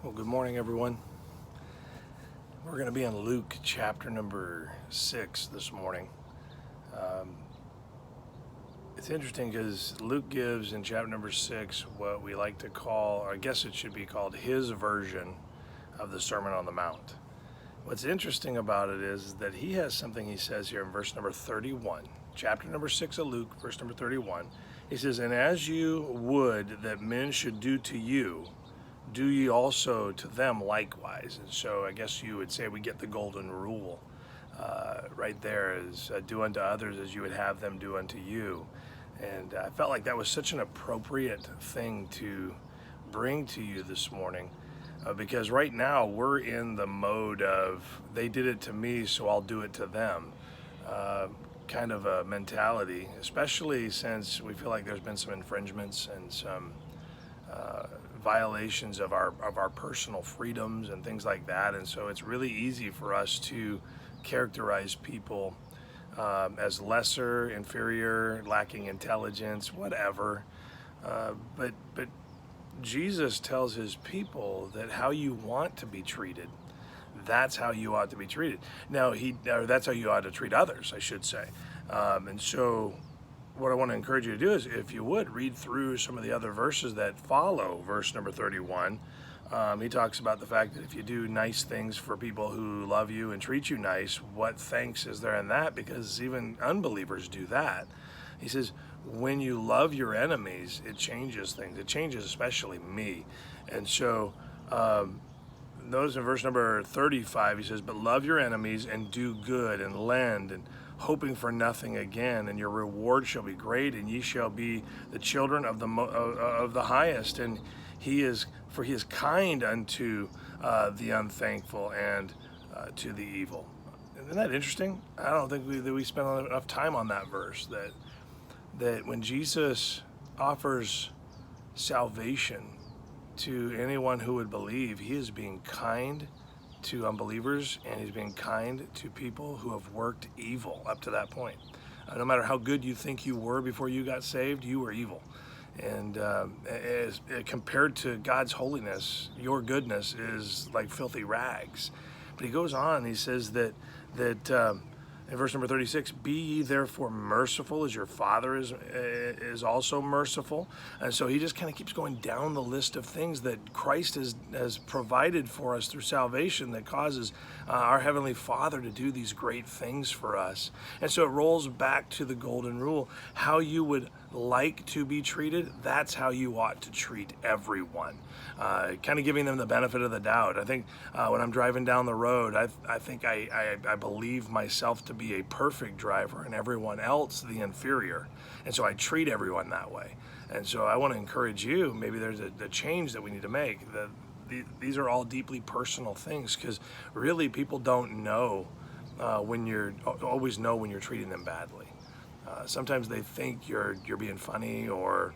Well, good morning, everyone. We're going to be in Luke chapter number 6 this morning. It's interesting because Luke gives in chapter number 6 what we like to call, or I guess it should be called, his version of the Sermon on the Mount. What's interesting about it is that he has something he says here in verse number 31, chapter number 6 of Luke, verse number 31. He says, "And as you would that men should do to you, do ye also to them likewise." And so I guess you would say we get the golden rule right there is do unto others as you would have them do unto you. And I felt like that was such an appropriate thing to bring to you this morning because right now we're in the mode of they did it to me, so I'll do it to them. Kind of a mentality, especially since we feel like there's been some infringements and some violations of our personal freedoms and things like that. And so it's really easy for us to characterize people as lesser, inferior, lacking intelligence, whatever. But Jesus tells his people that how you want to be treated, that's how you ought to be treated. Now, that's how you ought to treat others, I should say. And so what I want to encourage you to do is, if you would, read through some of the other verses that follow verse number 31. He talks about the fact that if you do nice things for people who love you and treat you nice, what thanks is there in that? Because even unbelievers do that. He says, when you love your enemies, it changes things. It changes especially me. And so notice in verse number 35, he says, "But love your enemies and do good and lend, and hoping for nothing again, and your reward shall be great, and ye shall be the children of the highest. And he is kind unto the unthankful and to the evil." Isn't that interesting? I don't think we spend enough time on that verse. That when Jesus offers salvation to anyone who would believe, he is being kind to unbelievers, and he's being kind to people who have worked evil up to that point. No matter how good you think you were before you got saved, you were evil. And as compared to God's holiness, your goodness is like filthy rags. But he goes on, he says that in verse number 36, "Be ye therefore merciful as your Father is also merciful." And so he just kind of keeps going down the list of things that Christ has provided for us through salvation that causes our Heavenly Father to do these great things for us. And so it rolls back to the golden rule. How you would like to be treated, that's how you ought to treat everyone. Kind of giving them the benefit of the doubt. I think when I'm driving down the road, I think I believe myself to be a perfect driver and everyone else the inferior. And so I treat everyone that way. And so I want to encourage you, maybe there's a change that we need to make. These are all deeply personal things, because really people don't know always know when you're treating them badly. Sometimes they think you're being funny or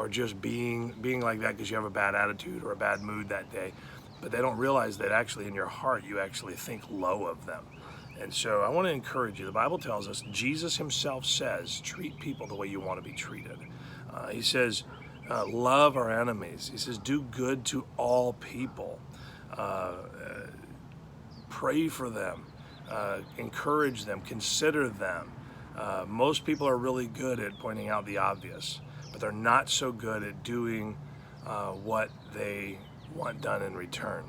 just being like that because you have a bad attitude or a bad mood that day. But they don't realize that actually in your heart you actually think low of them. And so I want to encourage you. The Bible tells us, Jesus himself says, treat people the way you want to be treated. He says, love our enemies. He says, do good to all people. Pray for them. Encourage them. Consider them. Most people are really good at pointing out the obvious, but they're not so good at doing what they want done in return.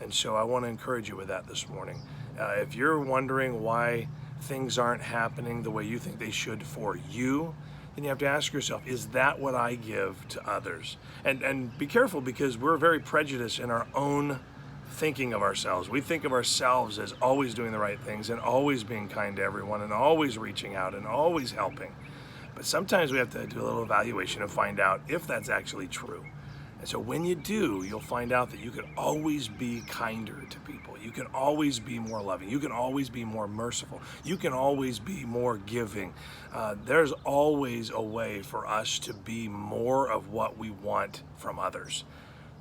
And so I want to encourage you with that this morning. If you're wondering why things aren't happening the way you think they should for you, then you have to ask yourself, is that what I give to others? And be careful, because we're very prejudiced in our own thinking of ourselves. We think of ourselves as always doing the right things and always being kind to everyone and always reaching out and always helping. But sometimes we have to do a little evaluation and find out if that's actually true. And so when you do, you'll find out that you can always be kinder to people. You can always be more loving. You can always be more merciful. You can always be more giving. There's always a way for us to be more of what we want from others.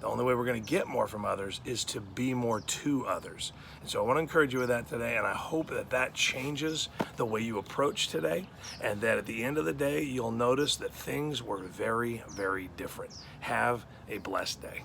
The only way we're going to get more from others is to be more to others. And so I want to encourage you with that today, and I hope that changes the way you approach today, and that at the end of the day, you'll notice that things were very, very different. Have a blessed day.